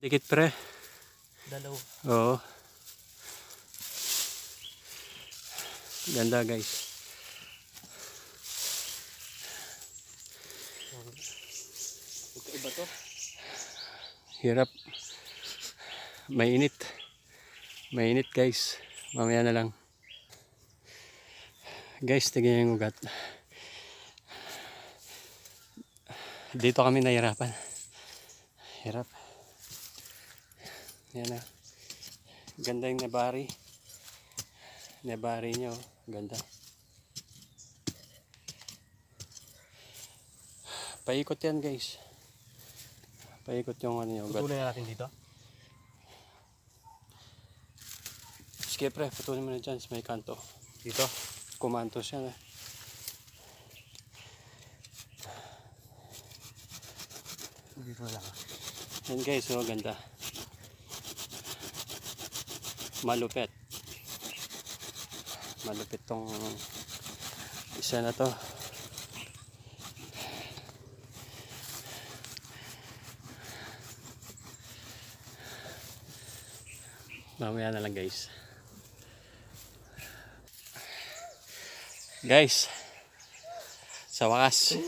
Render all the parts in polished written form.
Dikit pre. Dalaw. Oo. Ganda guys. Magkaiba to. Hirap. Mainit. Mainit guys. Mamaya na lang. Guys, tignan yung ugat. Dito kami nahirapan. Hirap. Yan na. Ganda yung nebari. Nebari nyo. Ganda. Paikot yan guys. Paikot yung ano yung ugat. Putulin na natin dito. Sige pre, putulin mo na dyan sa may kanto. Dito. Kumantos yan eh. Dito lang. Yan guys, oh, ganda. Malupit. Malupit tong isa na to. Mamaya na lang guys. Guys, sa wakas,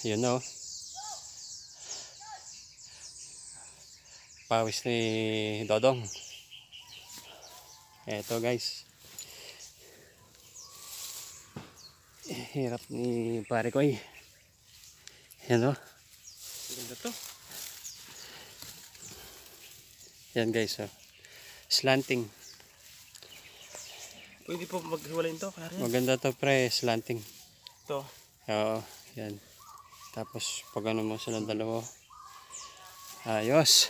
yun o, pawis ni Dodong. Eto guys, hirap ni pare ko eh. Yan o. Ganda to. Yan guys o. Slanting. Pwede po maghiwalayin to. Maganda to pre, slanting. Ito. Oo, yan. Tapos pag ano mo silang dalawa. Ayos.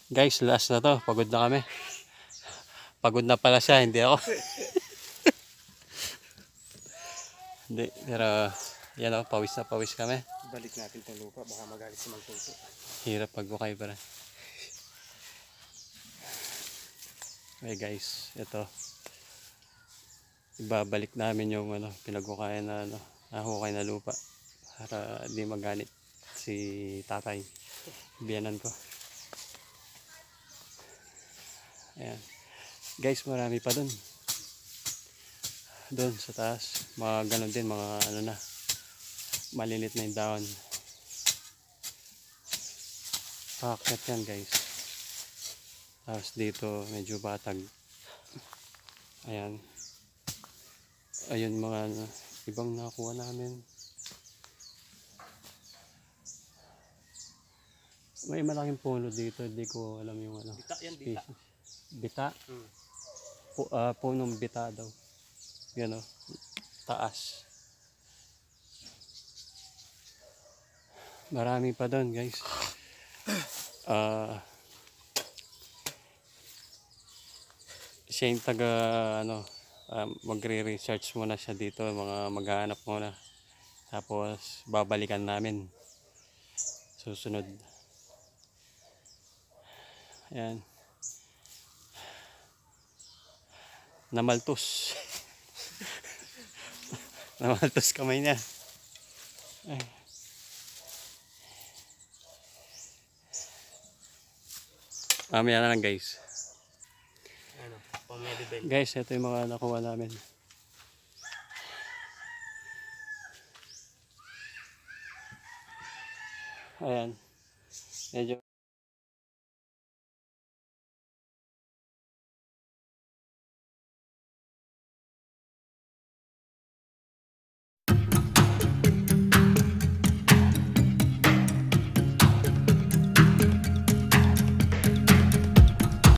Guys, last na to. Pagod na kami. Pagod na pala siya, hindi ako. Hindi, pero yan o, pawis na pawis kami. Balik natin itong lupa. Baka magalit si Magtuto. Hirap pagbukay para. Okay guys, ito. Ibabalik namin yung ano, pinaghukayan na ano, nahukay na lupa para di magalit si tatay. Biyanan ko. Ayan. Guys, marami pa dun. Doon sa taas, mga ganon din, mga ano na, malilit na yung dahon. Paakyat yan guys. Tapos dito medyo batag. Ayan. Ayun mga ibang nakuha namin. May malaking puno dito, hindi ko alam yung ano. Bita yan, bita. Bita? Punong bita daw. Yan o. Taas. Marami pa doon guys. Siya yung taga ano, magre-research muna siya dito, mga maghahanap muna. Tapos babalikan namin susunod. Ayan. Namaltos. Namaltos kamay niya. Ay. Mamaya na lang guys. Ano, pang medibel. Guys, ito yung mga nakuha namin. Ayan. Medyo